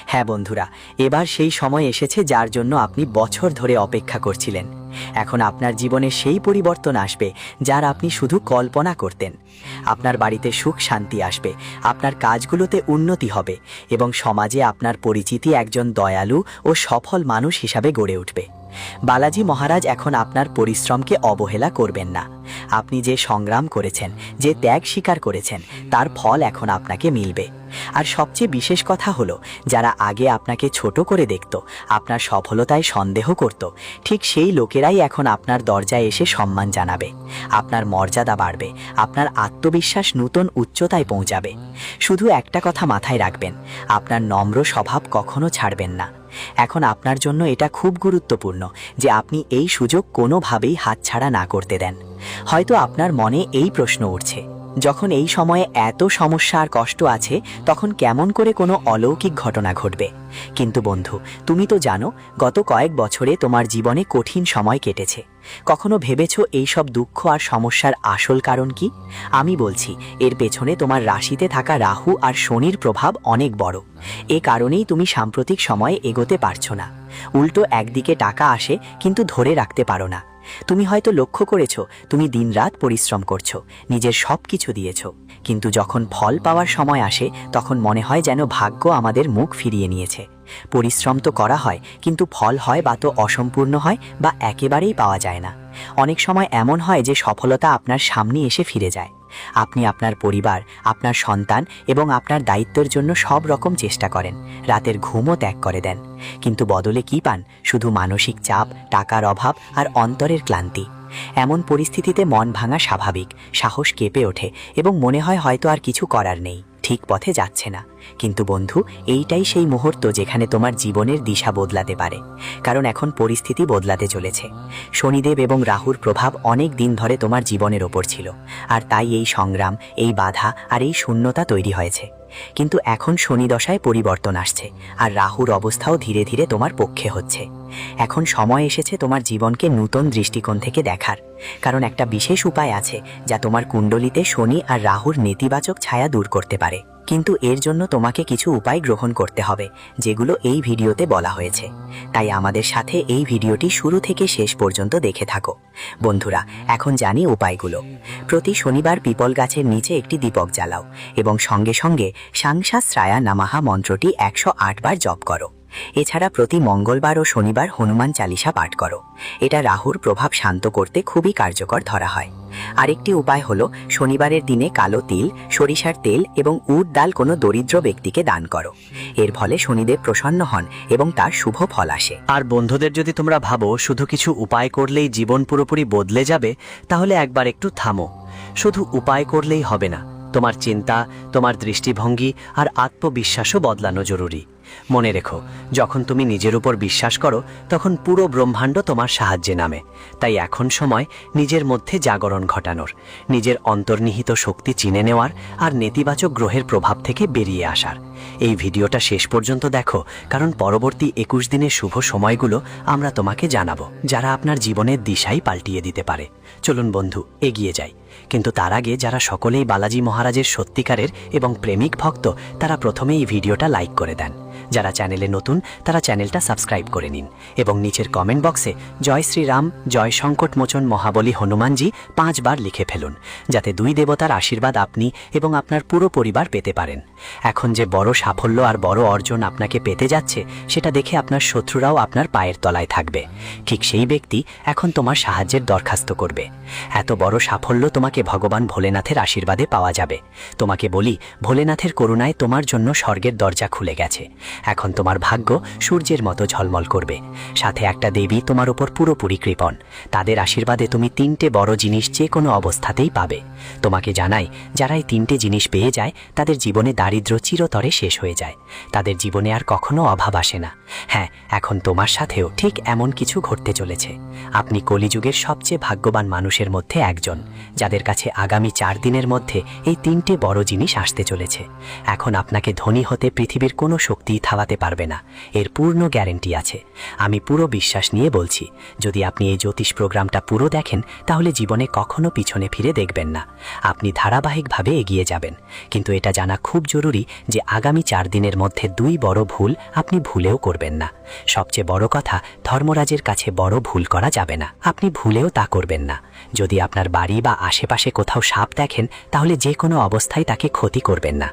C: হ্যাঁ বন্ধুরা, এবার সেই সময় এসেছে যার জন্য আপনি বছর ধরে অপেক্ষা করছিলেন। এখন আপনার জীবনে সেই পরিবর্তন আসবে যার আপনি শুধু কল্পনা করতেন। আপনার বাড়িতে সুখ শান্তি আসবে, আপনার কাজগুলোতে উন্নতি হবে এবং সমাজে আপনার পরিচিতি একজন দয়ালু ও সফল মানুষ হিসাবে গড়ে উঠবে। বালাজি মহারাজ এখন আপনার পরিশ্রমকে অবহেলা করবেন না। আপনি যে সংগ্রাম করেছেন, যে ত্যাগ স্বীকার করেছেন, তার ফল এখন আপনাকে মিলবে। আর সবচেয়ে বিশেষ কথা হলো, যারা আগে আপনাকে ছোট করে দেখত, আপনার সফলতায় সন্দেহ করত, ঠিক সেই লোকেরাই এখন আপনার দরজায় এসে সম্মান জানাবে। আপনার মর্যাদা বাড়বে, আপনার আত্মবিশ্বাস নতুন উচ্চতায় পৌঁছাবে। শুধু একটা কথা মাথায় রাখবেন, আপনার নম্র স্বভাব কখনো ছাড়বেন না। এখন আপনার জন্য এটা খুব গুরুত্বপূর্ণ যে আপনি এই সুযোগ কোনোভাবেই হাতছাড়া না করতে দেন। হয়তো আপনার মনে এই প্রশ্ন উঠছে, যখন এই সময়ে এত সমস্যা আর কষ্ট আছে, তখন কেমন করে কোনো অলৌকিক ঘটনা ঘটবে? কিন্তু বন্ধু, তুমি তো জানো গত কয়েক বছরে তোমার জীবনে কঠিন সময় কেটেছে। কখনো ভেবেছো এই সব দুঃখ আর সমস্যার আসল কারণ কি? আমি বলছি, এর পেছনে তোমার রাশিতে থাকা রাহু আর শনির প্রভাব অনেক বড়। এ কারণেই তুমি সাম্প্রতিক সময়ে এগোতে পারছো না। উল্টো একদিকে টাকা আসে কিন্তু ধরে রাখতে পারো না। তুমি হয়তো লক্ষ্য করেছো, তুমি দিনরাত পরিশ্রম করছো, নিজের সব কিছু দিয়েছো, কিন্তু যখন ফল পাওয়ার সময় আসে তখন মনে হয় যেন ভাগ্য আমাদের মুখ ফিরিয়ে নিয়েছে। পরিশ্রম তো করা হয়, কিন্তু ফল হয় বা তো অসম্পূর্ণ হয় বা একেবারেই পাওয়া যায় না। অনেক সময় এমন হয় যে সফলতা আপনার সামনে এসে ফিরে যায়। আপনি আপনার পরিবার, আপনার সন্তান এবং আপনার দায়িত্বের জন্য সব রকম চেষ্টা করেন, রাতের ঘুমও ত্যাগ করে দেন, কিন্তু বদলে কি পান? শুধু মানসিক চাপ, টাকার অভাব আর অন্তরের ক্লান্তি। এমন পরিস্থিতিতে মন ভাঙা স্বাভাবিক, সাহস কেঁপে ওঠে এবং মনে হয় হয়তো আর কিছু করার নেই, ঠিক পথে যাচ্ছে না। কিন্তু বন্ধু, এইটাই সেই মুহূর্ত যেখানে তোমার জীবনের দিশা বদলাতে পারে, কারণ এখন পরিস্থিতি বদলাতে চলেছে। শনিদেব এবং রাহুর প্রভাব অনেক দিন ধরে তোমার জীবনের ওপর ছিল, আর তাই এই সংগ্রাম, এই বাধা আর এই শূন্যতা তৈরি হয়েছে। কিন্তু এখন শনি দশায় পরিবর্তন আসছে, আর রাহুর অবস্থাও ধীরে ধীরে তোমার পক্ষে হচ্ছে। এখন সময় এসেছে তোমার জীবনকে নতুন দৃষ্টিকোণ থেকে দেখার, কারণ একটা বিশেষ উপায় আছে যা তোমার কুণ্ডলিতে শনি আর রাহুর নেতিবাচক ছায়া দূর করতে পারে।
D: কিন্তু এর জন্য তোমাকে কিছু উপায় গ্রহণ করতে হবে, যেগুলো এই ভিডিওতে বলা হয়েছে। তাই আমাদের সাথে এই ভিডিওটি শুরু থেকে শেষ পর্যন্ত দেখে থাকো। বন্ধুরা, এখন জানি উপায়গুলো। প্রতি শনিবার পিপল গাছের নিচে একটি দীপক জ্বালাও এবং সঙ্গে সঙ্গে সাংসাশ্রায়া নামাহা মন্ত্রটি 108 বার জপ করো। এছাড়া প্রতি মঙ্গলবার ও শনিবার হনুমান চালিসা পাঠ করো। এটা রাহুর প্রভাব শান্ত করতে খুবই কার্যকর ধরা হয়। আরেকটি উপায় হলো শনিবারের দিনে কালো তিল, সরিষার তেল এবং উট ডাল কোনো দরিদ্র ব্যক্তিকে দান করো। এর ফলে শনিদেব প্রসন্ন হন এবং তার শুভ ফল আসে।
C: আর বন্ধুদের, যদি তোমরা ভাবো শুধু কিছু উপায় করলেই জীবন পুরোপুরি বদলে যাবে, তাহলে একবার একটু থামো। শুধু উপায় করলেই হবে না, তোমার চিন্তা, তোমার দৃষ্টিভঙ্গি আর আত্মবিশ্বাসও বদলানো জরুরি। মনে রেখো, যখন তুমি নিজের উপর বিশ্বাস করো, তখন পুরো ব্রহ্মাণ্ড তোমার সাহায্যে নামে। তাই এখন সময় নিজের মধ্যে জাগরণ ঘটানোর, নিজের অন্তর্নিহিত শক্তি চিনে নেওয়ার আর নেতিবাচক গ্রহের প্রভাব থেকে বেরিয়ে আসার। এই ভিডিওটা শেষ পর্যন্ত দেখো, কারণ পরবর্তী 21 দিনের শুভ সময়গুলো আমরা তোমাকে জানাবো, যারা আপনার জীবনের দিশাই পাল্টিয়ে দিতে পারে। চলুন বন্ধু, এগিয়ে যাই। কিন্তু তার আগে যারা সকলেই বালাজি মহারাজের সত্যিকারের এবং প্রেমিক ভক্ত, তারা প্রথমে এই ভিডিওটা লাইক করে দেন। যারা চ্যানেলে নতুন, তারা চ্যানেলটা সাবস্ক্রাইব করে নিন এবং নিচের কমেন্ট বক্সে জয় শ্রীরাম, জয় সংকটমোচন মহাবলী হনুমানজি 5 বার লিখে ফেলুন, যাতে দুই দেবতার আশীর্বাদ আপনি এবং আপনার পুরো পরিবার পেতে পারেন। এখন যে বড় সাফল্য আর বড় অর্জন আপনাকে পেতে যাচ্ছে, সেটা দেখে আপনার শত্রুরাও আপনার পায়ের তলায় থাকবে। ঠিক সেই ব্যক্তি এখন তোমার সাহায্যের দরখাস্ত করবে। এত বড় সাফল্য তোমাকে ভগবান ভোলেনাথের আশীর্বাদে পাওয়া যাবে। তোমাকে বলি, ভোলেনাথের করুণায় তোমার জন্য স্বর্গের দরজা খুলে গেছে। এখন তোমার ভাগ্য সূর্যের মতো ঝলমল করবে। সাথে একটা দেবী তোমার উপর পুরোপুরি কৃপণ। তাদের আশীর্বাদে তুমি 3টে বড় জিনিস যে কোনো অবস্থাতেই পাবে। তোমাকে জানাই, যারা এই 3টে জিনিস পেয়ে যায়, তাদের জীবনে দারিদ্র্য চিরতরে শেষ হয়ে যায়। তাদের জীবনে আর কখনো অভাব আসে না। হ্যাঁ, এখন তোমার সাথেও ঠিক এমন কিছু ঘটতে চলেছে। আপনি কলিযুগের সবচেয়ে ভাগ্যবান মানুষের মধ্যে একজন, যাদের কাছে আগামী 4 দিনের মধ্যে এই 3টে বড় জিনিস আসতে চলেছে। এখন আপনাকে ধনী হতে পৃথিবীর কোনো শক্তি থামাতে পারবে না, এর পূর্ণ গ্যারেন্টি আছে। আমি পুরো বিশ্বাস নিয়ে বলছি, যদি আপনি এই জ্যোতিষ প্রোগ্রামটা পুরো দেখেন, তাহলে জীবনে কখনো পিছনে ফিরে দেখবেন না। আপনি ধারাবাহিকভাবে এগিয়ে যাবেন। কিন্তু এটা জানা খুব জরুরি যে আগামী 4 দিনের মধ্যে 2 বড় ভুল আপনি ভুলেও করবেন না। সবচেয়ে বড় কথা, ধর্মরাজের কাছে বড় ভুল করা যাবে না। আপনি ভুলেও তা করবেন না। যদি আপনার বাড়ি বা আশেপাশে কোথাও সাপ দেখেন, তাহলে যে কোনো অবস্থায় তাকে ক্ষতি করবেন না।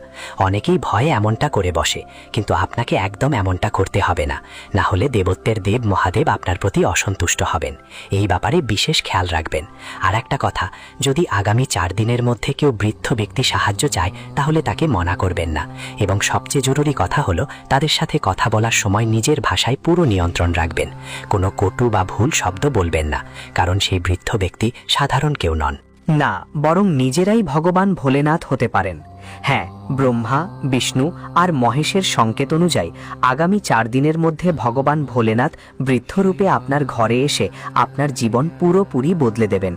C: অনেকেই ভয়ে এমনটা করে বসে, কিন্তু আপনাকে একদম এমনটা করতে হবে না। না হলে দেবত্বের দেব মহাদেব আপনার প্রতি অসন্তুষ্ট হবেন। এই ব্যাপারে বিশেষ খেয়াল রাখবেন। আর একটা কথা, যদি আগামী 4 দিনের মধ্যে কেউ বৃদ্ধ ব্যক্তি সাহায্য চায়, তাহলে তাকে মানা করবেন না। এবং সবচেয়ে জরুরি কথা হলো, তাদের সাথে কথা বলার সময় নিজের ভাষায় পুরো নিয়ন্ত্রণ রাখবেন। কোনো কটু বা ভুল শব্দ বলবেন না, কারণ সেই বৃদ্ধ ব্যক্তি সাধারণ কেউ নন।
D: না, বরং নিজেরাই ভগবান ভোলেনাথ হতে পারেন। হ্যাঁ, ব্রহ্মা, বিষ্ণু আর মহেশের সংকেত অনুযায়ী আগামী 4 দিনের মধ্যে ভগবান ভোলেনাথ বৃদ্ধরূপে আপনার ঘরে এসে আপনার জীবন পুরোপুরি বদলে দেবেন।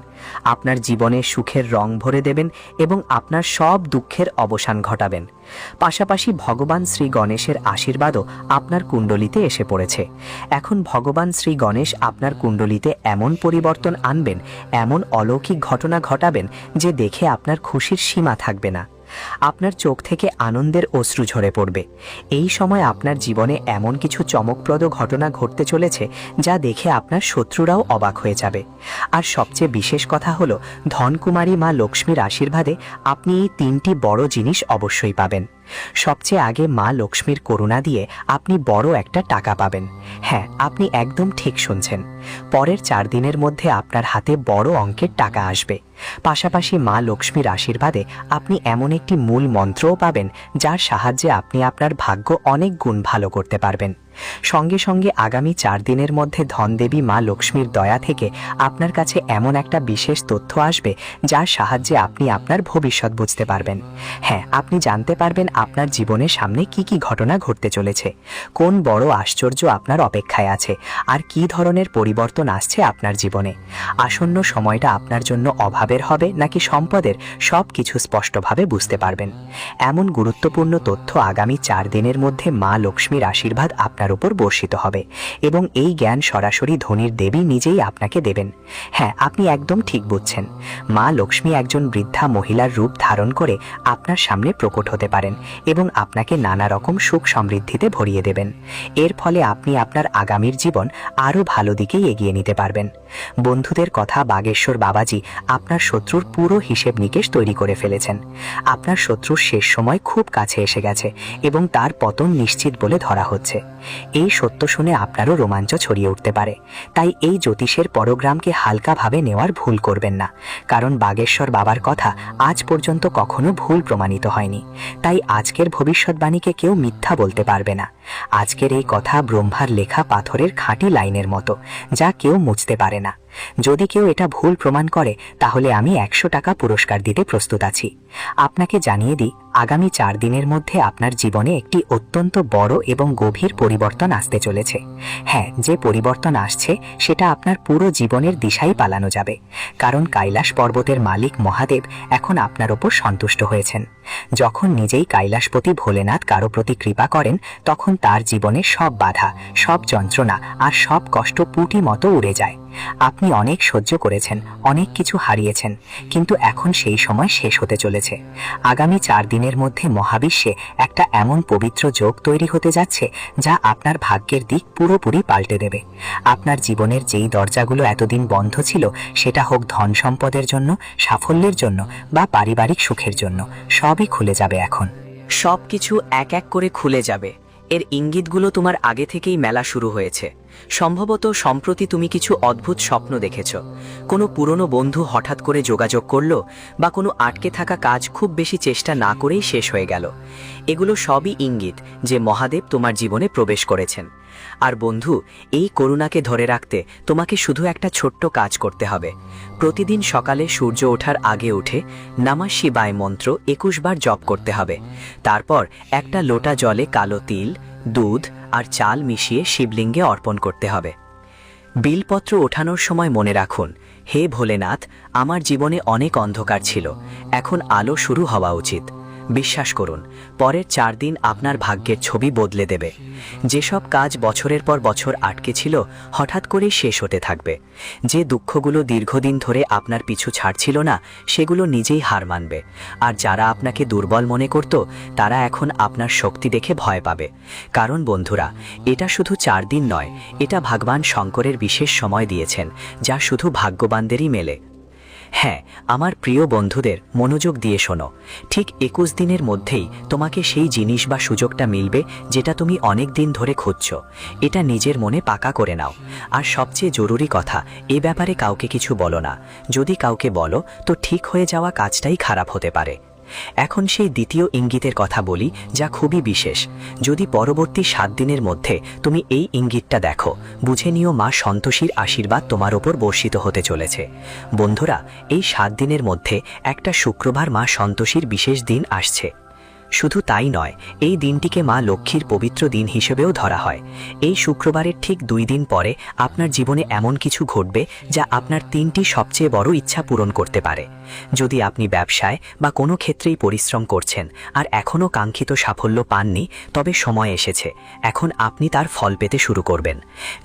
D: আপনার জীবনে সুখের রং ভরে দেবেন এবং আপনার সব দুঃখের অবসান ঘটাবেন। পাশাপাশি ভগবান শ্রী গণেশের আশীর্বাদও আপনার কুণ্ডলিতে এসে পড়েছে। এখন ভগবান শ্রী গণেশ আপনার কুণ্ডলিতে এমন পরিবর্তন আনবেন, এমন অলৌকিক ঘটনা ঘটাবেন যে দেখে আপনার খুশির সীমা থাকবে না। আপনার চোখ থেকে আনন্দের অশ্রু ঝরে পড়বে। এই সময় আপনার জীবনে এমন কিছু চমকপ্রদ ঘটনা ঘটতে চলেছে, যা দেখে আপনার শত্রুরাও অবাক হয়ে যাবে। আর সবচেয়ে বিশেষ কথা হলো, ধনকুমারী মা লক্ষ্মীর আশীর্বাদে আপনি এই 3টি বড় জিনিস অবশ্যই পাবেন। সবচেয়ে আগে মা লক্ষ্মীর করুণা দিয়ে আপনি বড় একটা টাকা পাবেন। হ্যাঁ, আপনি একদম ঠিক শুনছেন। পরের 4 দিনের মধ্যে আপনার হাতে বড় অঙ্কের টাকা আসবে। পাশাপাশি মা লক্ষ্মীর আশীর্বাদে আপনি এমন একটি মূল মন্ত্রও পাবেন, যার সাহায্যে আপনি আপনার ভাগ্য অনেক গুণ ভালো করতে পারবেন। সঙ্গে সঙ্গে আগামী 4 দিনের মধ্যে ধনদেবী মা লক্ষ্মীর দয়া থেকে আপনার কাছে এমন একটা বিশেষ তথ্য আসবে, যার সাহায্যে আপনি আপনার ভবিষ্যৎ বুঝতে পারবেন। হ্যাঁ, আপনি জানতে পারবেন আপনার জীবনের সামনে কি কি ঘটনা ঘটতে চলেছে, কোন বড় আশ্চর্য আপনার অপেক্ষায় আছে, আর কি ধরনের পরিবর্তন আসছে আপনার জীবনে। আসন্ন সময়টা আপনার জন্য অভাবের হবে নাকি সম্পদের, সব কিছু স্পষ্টভাবে বুঝতে পারবেন। এমন গুরুত্বপূর্ণ তথ্য আগামী 4 দিনের মধ্যে মা লক্ষ্মীর আশীর্বাদ আপনার আপনার উপর বর্ষিত হবে এবং এই জ্ঞান সরাসরি ধনির দেবী নিজেই আপনাকে দেবেন। হ্যাঁ, আপনি একদম ঠিক বুঝছেন। মা লক্ষ্মী একজন বৃদ্ধা মহিলার রূপ ধারণ করে আপনার সামনে প্রকট হতে পারেন এবং আপনাকে নানা রকম সুখ সমৃদ্ধিতে ভরিয়ে দেবেন। এর ফলে আপনি আপনার আগামীর জীবন আরও ভালো দিকেই এগিয়ে নিতে পারবেন। বন্ধুদের কথা, বাগেশ্বর বাবাজি আপনার শত্রুর পুরো হিসেব নিকেশ তৈরি করে ফেলেছেন। আপনার শত্রুর শেষ সময় খুব কাছে এসে গেছে এবং তার পতন নিশ্চিত বলে ধরা হচ্ছে। এই সত্য শুনে আপনারও রোমাঞ্চ ছড়িয়ে উঠতে পারে। তাই এই জ্যোতিষের পরোগ্রামকে হালকাভাবে নেওয়ার ভুল করবেন না, কারণ বাগেশ্বর বাবার কথা আজ পর্যন্ত কখনো ভুল প্রমাণিত হয়নি। তাই আজকের ভবিষ্যৎবাণীকে কেউ মিথ্যা বলতে পারবে না। আজকের এই কথা ব্রহ্মার লেখা পাথরের খাঁটি লাইনের মতো, যা কেউ মুছতে পারে না। যদি কেউ এটা ভুল প্রমাণ করে তাহলে আমি 100 টাকা পুরস্কার দিতে প্রস্তুত আছি। আপনাকে জানিয়ে দিই, আগামী 4 দিনের মধ্যে আপনার জীবনে একটি অত্যন্ত বড় এবং গভীর পরিবর্তন আসতে চলেছে। হ্যাঁ, যে পরিবর্তন আসছে সেটা আপনার পুরো জীবনের দিশাই পালানো যাবে, কারণ কৈলাস পর্বতের মালিক মহাদেব এখন আপনার ওপর সন্তুষ্ট হয়েছেন। যখন নিজেই কৈলাসপতি ভোলেনাথ কারো প্রতি কৃপা করেন, তখন তার জীবনে সব বাধা, সব যন্ত্রণা আর সব কষ্ট পুঁটি মতো উড়ে যায়। আপনি অনেক সহ্য করেছেন, অনেক কিছু হারিয়েছেন, কিন্তু এখন সেই সময় শেষ হতে চলেছে। আগামী 4 দিনের মধ্যে মহাবিশ্বে একটা এমন পবিত্র যোগ তৈরি হতে যাচ্ছে যা আপনার ভাগ্যের দিক পুরোপুরি পাল্টে দেবে। আপনার জীবনের যেই দরজাগুলো এতদিন বন্ধ ছিল, সেটা হোক ধন সম্পদের জন্য, সাফল্যের জন্য বা পারিবারিক সুখের জন্য, সবই খুলে যাবে। এখন
C: সব কিছু এক এক করে খুলে যাবে। এর ইঙ্গিতগুলো তোমার আগে থেকেই মেলা শুরু হয়েছে। সম্ভবত সম্প্রতি তুমি কিছু অদ্ভুত স্বপ্ন দেখেছ। কোনো পুরনো বন্ধু হঠাৎ করে যোগাযোগ করলো, বা কোনো আটকে থাকা কাজ খুব বেশি চেষ্টা না করেই শেষ হয়ে গেল। এগুলো সবই ইঙ্গিত যে মহাদেব তোমার জীবনে প্রবেশ করেছেন। আর বন্ধু, এই করুণাকে ধরে রাখতে তোমাকে শুধু একটা ছোট্ট কাজ করতে হবে। প্রতিদিন সকালে সূর্য ওঠার আগে উঠে নমঃ শিবায় মন্ত্র 21 বার জপ করতে হবে। তারপর একটা লোটা জলে কালো তিল, দুধ আর চাল মিশিয়ে শিবলিঙ্গে অর্পণ করতে হবে। বিলপত্র ওঠানোর সময় মনে রাখুন, হে ভোলেনাথ, আমার জীবনে অনেক অন্ধকার ছিল, এখন আলো শুরু হওয়া উচিত। বিশ্বাস করুন, পরের 4 দিন আপনার ভাগ্যের ছবি বদলে দেবে। যেসব কাজ বছরের পর বছর আটকে ছিল, হঠাৎ করেই শেষ হতে থাকবে। যে দুঃখগুলো দীর্ঘদিন ধরে আপনার পিছু ছাড়ছিল না, সেগুলো নিজেই হার মানবে। আর যারা আপনাকে দুর্বল মনে করত, তারা এখন আপনার শক্তি দেখে ভয় পাবে। কারণ বন্ধুরা, এটা শুধু 4 দিন নয়, এটা ভগবান শঙ্করের বিশেষ সময় দিয়েছেন, যা শুধু ভাগ্যবানদেরই মেলে। হ্যাঁ, আমার প্রিয় বন্ধুদের, মনোযোগ দিয়ে শোনো। ঠিক 21 দিনের মধ্যেই তোমাকে সেই জিনিস বা সুযোগটা মিলবে যেটা তুমি অনেক দিন ধরে খুঁজছো। এটা নিজের মনে পাকা করে নাও। আর সবচেয়ে জরুরি কথা, এ ব্যাপারে কাউকে কিছু বলো না। যদি কাউকে বলো, তো ঠিক হয়ে যাওয়া কাজটাই খারাপ হতে পারে। এখন সেই দ্বিতীয় ইঙ্গিতের কথা বলি, যা খুবই বিশেষ। যদি পরবর্তী 7 দিনের মধ্যে তুমি এই ইঙ্গিতটা দেখো, বুঝে নিও মা সন্তোষীর আশীর্বাদ তোমার ওপর বর্ষিত হতে চলেছে। বন্ধুরা, এই 7 দিনের মধ্যে একটা শুক্রবার মা সন্তোষীর বিশেষ দিন আসছে। শুধু তাই নয়, এই দিনটিকে মা লক্ষ্মীর পবিত্র দিন হিসেবেও ধরা হয়। এই শুক্রবারের ঠিক 2 দিন পরে আপনার জীবনে এমন কিছু ঘটবে যা আপনার 3টি সবচেয়ে বড় ইচ্ছা পূরণ করতে পারে। যদি আপনি ব্যবসায় বা কোনো ক্ষেত্রেই পরিশ্রম করছেন আর এখনও কাঙ্ক্ষিত সাফল্য পাননি, তবে সময় এসেছে। এখন আপনি তার ফল পেতে শুরু করবেন।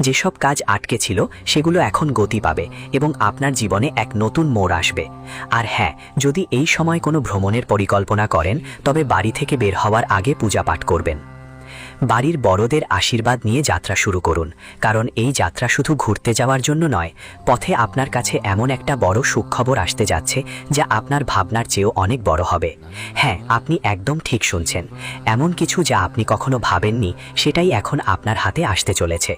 C: যেসব কাজ আটকে ছিল, সেগুলো এখন গতি পাবে এবং আপনার জীবনে এক নতুন মোড় আসবে। আর হ্যাঁ, যদি এই সময় কোনো ভ্রমণের পরিকল্পনা করেন, তবে বাড়ি থেকে বের হওয়ার আগে পূজা পাঠ করবেন। বাড়ির বড়দের আশীর্বাদ নিয়ে যাত্রা শুরু করুন, কারণ এই যাত্রা শুধু ঘুরতে যাওয়ার জন্য নয়। পথে আপনার কাছে এমন একটা বড় সুখবর আসতে যাচ্ছে যা আপনার ভাবনার চেয়েও অনেক বড় হবে। হ্যাঁ, আপনি একদম ঠিক শুনছেন। এমন কিছু যা আপনি কখনো ভাবেননি, সেটাই এখন আপনার হাতে আসতে চলেছে।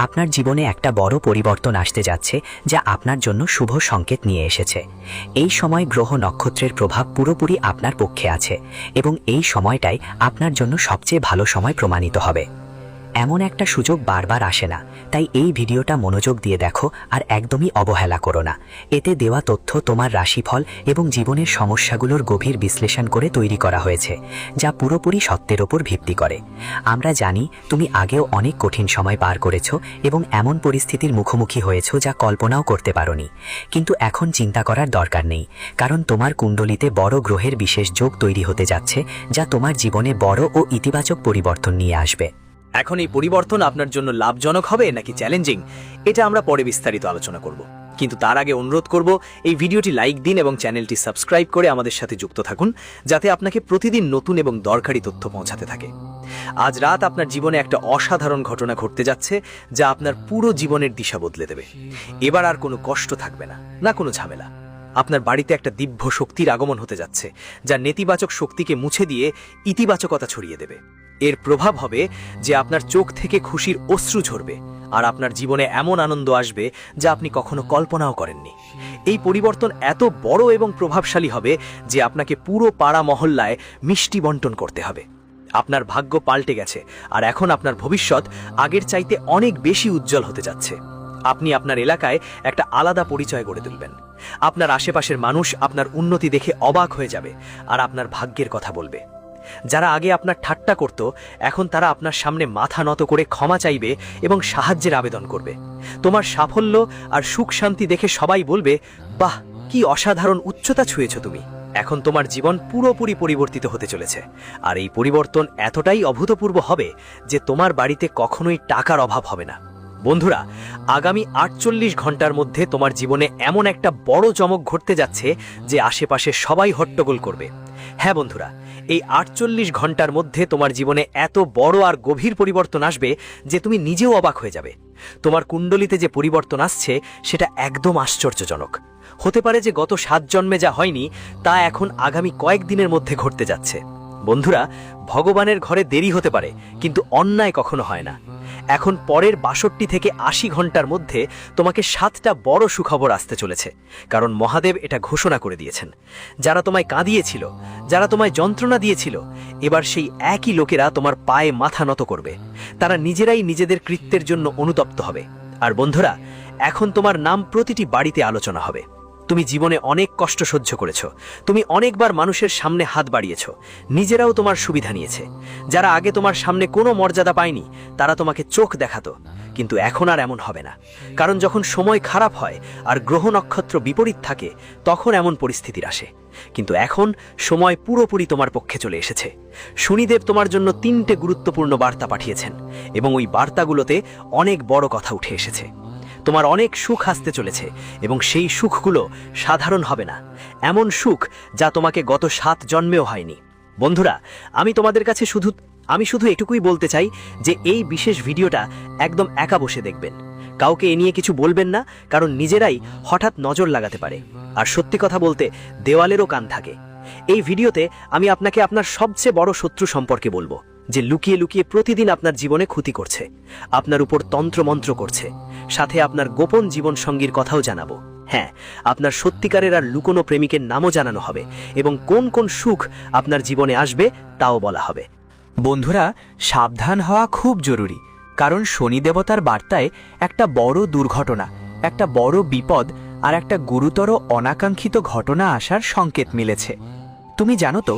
C: আপনার জীবনে একটা বড় পরিবর্তন আসতে যাচ্ছে, যা আপনার জন্য শুভ সংকেত নিয়ে এসেছে। এই সময় গ্রহ নক্ষত্রের প্রভাব পুরোপুরি আপনার পক্ষে আছে এবং এই সময়টাই আপনার জন্য সবচেয়ে ভালো সময় প্রমাণিত হবে। এমন একটা সুযোগ বারবার আসে না, তাই এই ভিডিওটা মনোযোগ দিয়ে দেখো আর একদমই অবহেলা করো না। এতে দেওয়া তথ্য তোমার রাশিফল এবং জীবনের সমস্যাগুলোর গভীর বিশ্লেষণ করে তৈরি করা হয়েছে, যা পুরোপুরি সত্যের ওপর ভিত্তি করে। আমরা জানি তুমি আগেও অনেক কঠিন সময় পার করেছো এবং এমন পরিস্থিতির মুখোমুখি হয়েছো যা কল্পনাও করতে পারোনি। কিন্তু এখন চিন্তা করার দরকার নেই, কারণ তোমার কুণ্ডলিতে বড় গ্রহের বিশেষ যোগ তৈরি হতে যাচ্ছে, যা তোমার জীবনে বড় ও ইতিবাচক পরিবর্তন নিয়ে আসবে। এখন এই পরিবর্তন আপনার জন্য লাভজনক হবে নাকি চ্যালেঞ্জিং, এটা আমরা পরে বিস্তারিত আলোচনা করব। কিন্তু তার আগে অনুরোধ করব, এই ভিডিওটি লাইক দিন এবং চ্যানেলটি সাবস্ক্রাইব করে আমাদের সাথে যুক্ত থাকুন, যাতে আপনাকে প্রতিদিন নতুন এবং দরকারি তথ্য পৌঁছাতে থাকে। আজ রাত আপনার জীবনে একটা অসাধারণ ঘটনা ঘটতে যাচ্ছে, যা আপনার পুরো জীবনের দিশা বদলে দেবে। এবার আর কোনো কষ্ট থাকবে না, না কোনো ঝামেলা। আপনার বাড়িতে একটা দিব্য শক্তির আগমন হতে যাচ্ছে, যা নেতিবাচক শক্তিকে মুছে দিয়ে ইতিবাচকতা ছড়িয়ে দেবে। এর প্রভাব হবে যে আপনার চোখ থেকে খুশির অশ্রু ঝরবে, আর আপনার জীবনে এমন আনন্দ আসবে যা আপনি কখনো কল্পনাও করেননি। এই পরিবর্তন এত বড় এবং প্রভাবশালী হবে যে আপনাকে পুরো পাড়া মহল্লায় মিষ্টি বন্টন করতে হবে। আপনার ভাগ্য পাল্টে গেছে, আর এখন আপনার ভবিষ্যৎ আগের চাইতে অনেক বেশি উজ্জ্বল হতে যাচ্ছে। আপনি আপনার এলাকায় একটা আলাদা পরিচয় গড়ে তুলবেন। আপনার আশেপাশের মানুষ আপনার উন্নতি দেখে অবাক হয়ে যাবে আর আপনার ভাগ্যের কথা বলবে। যারা আগে আপনার ঠাট্টা করত, এখন তারা আপনার সামনে মাথা নত করে ক্ষমা চাইবে এবং সাহায্যের আবেদন করবে। তোমার সাফল্য আর সুখ শান্তি দেখে সবাই বলবে, বাহ, কি অসাধারণ উচ্চতা ছুঁয়েছ তুমি। এখন তোমার জীবন পুরোপুরি পরিবর্তিত হতে চলেছে, আর এই পরিবর্তন এতটাই অভূতপূর্ব হবে যে তোমার বাড়িতে কখনোই টাকার অভাব হবে না। বন্ধুরা, আগামী 48 ঘন্টার মধ্যে তোমার জীবনে এমন একটা বড় চমক ঘটতে যাচ্ছে যে আশেপাশে সবাই হট্টগোল করবে। হ্যাঁ বন্ধুরা, এই 48 ঘন্টার মধ্যে তোমার জীবনে এত বড় আর গভীর পরিবর্তন আসবে যে তুমি নিজেও অবাক হয়ে যাবে। তোমার কুণ্ডলিতে যে পরিবর্তন আসছে সেটা একদম আশ্চর্যজনক। হতে পারে যে গত 7 জন্মে যা হয়নি তা এখন আগামী কয়েকদিনের মধ্যে ঘটতে যাচ্ছে। বন্ধুরা, ভগবানের ঘরে দেরি হতে পারে, কিন্তু অন্যায় কখনো হয় না। এখন পরের 62 থেকে 80 ঘন্টার মধ্যে তোমাকে 7টা বড় সুখবর আসতে চলেছে, কারণ মহাদেব এটা ঘোষণা করে দিয়েছেন। যারা তোমায় কাঁদিয়েছিল, যারা তোমায় যন্ত্রণা দিয়েছিল, এবার সেই একই লোকেরা তোমার পায়ে মাথা নত করবে। তারা নিজেরাই নিজেদের কৃত্যের জন্য অনুতপ্ত হবে। আর বন্ধুরা, এখন তোমার নাম প্রতিটি বাড়িতে আলোচনা হবে। তুমি জীবনে অনেক কষ্ট সহ্য করেছ, তুমি অনেকবার মানুষের সামনে হাত বাড়িয়েছ, নিজেরাও তোমার সুবিধা নিয়েছে। যারা আগে তোমার সামনে কোনো মর্যাদা পায়নি, তারা তোমাকে চোখ দেখাতো, কিন্তু এখন আর এমন হবে না। কারণ যখন সময় খারাপ হয় আর গ্রহ নক্ষত্র বিপরীত থাকে, তখন এমন পরিস্থিতির আসে। কিন্তু এখন সময় পুরোপুরি তোমার পক্ষে চলে এসেছে। শনিদেব তোমার জন্য 3টে গুরুত্বপূর্ণ বার্তা পাঠিয়েছেন, এবং ওই বার্তাগুলোতে অনেক বড় কথা উঠে এসেছে। তোমার অনেক সুখ আসতে চলেছে, এবং সেই সুখগুলো সাধারণ হবে না। এমন সুখ যা তোমাকে গত 7 জন্মেও হয়নি। বন্ধুরা, আমি শুধু এটুকুই বলতে চাই যে এই বিশেষ ভিডিওটা একদম একা বসে দেখবেন। কাউকে এ নিয়ে কিছু বলবেন না, কারণ নিজেরাই হঠাৎ নজর লাগাতে পারে। আর সত্যি কথা বলতে, দেওয়ালেরও কান থাকে। এই ভিডিওতে আমি আপনাকে আপনার সবচেয়ে বড় শত্রু সম্পর্কে বলবো, যে লুকিয়ে লুকিয়ে প্রতিদিন আপনার জীবনে ক্ষতি করছে, আপনার উপর তন্ত্রমন্ত্র করছে। সাথে আপনার গোপন জীবন সঙ্গীর কথাও জানাবো। হ্যাঁ, আপনার সত্যিকারের আর লুকোনো প্রেমিকের নামও জানানো হবে, এবং কোন কোন সুখ আপনার জীবনে আসবে তাও বলা হবে।
D: বন্ধুরা, সাবধান হওয়া খুব জরুরি, কারণ শনি দেবতার বার্তায় একটা বড় দুর্ঘটনা, একটা বড় বিপদ আর একটা গুরুতর অনাকাঙ্ক্ষিত ঘটনা আসার সংকেত মিলেছে। তুমি জানো তো,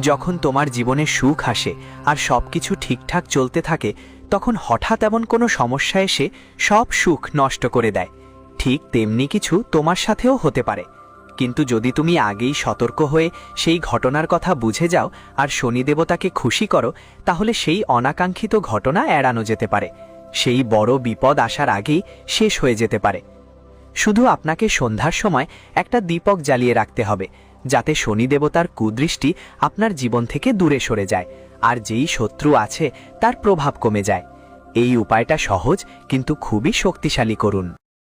D: যখন তোমার জীবনে সুখ আসে আর সবকিছু ঠিকঠাক চলতে থাকে, তখন হঠাৎ এমন কোনো সমস্যা এসে সব সুখ নষ্ট করে দেয়। ঠিক তেমনি কিছু তোমার সাথেও হতে পারে। কিন্তু যদি তুমি আগেই সতর্ক হয়ে সেই ঘটনার কথা বুঝে যাও আর শনি দেবতাকে খুশি করো, তাহলে সেই অনাকাঙ্ক্ষিত ঘটনা এড়ানো যেতে পারে। সেই বড় বিপদ আসার আগেই শেষ হয়ে যেতে পারে। শুধু আপনাকে সন্ধ্যার সময় একটা দীপক জ্বালিয়ে রাখতে হবে, যাতে শনি দেবতার কুদৃষ্টি আপনার জীবন থেকে দূরে সরে যায়, আর যেই শত্রু আছে তার প্রভাব কমে যায়। এই উপায়টা সহজ, কিন্তু খুবই শক্তিশালী করুন।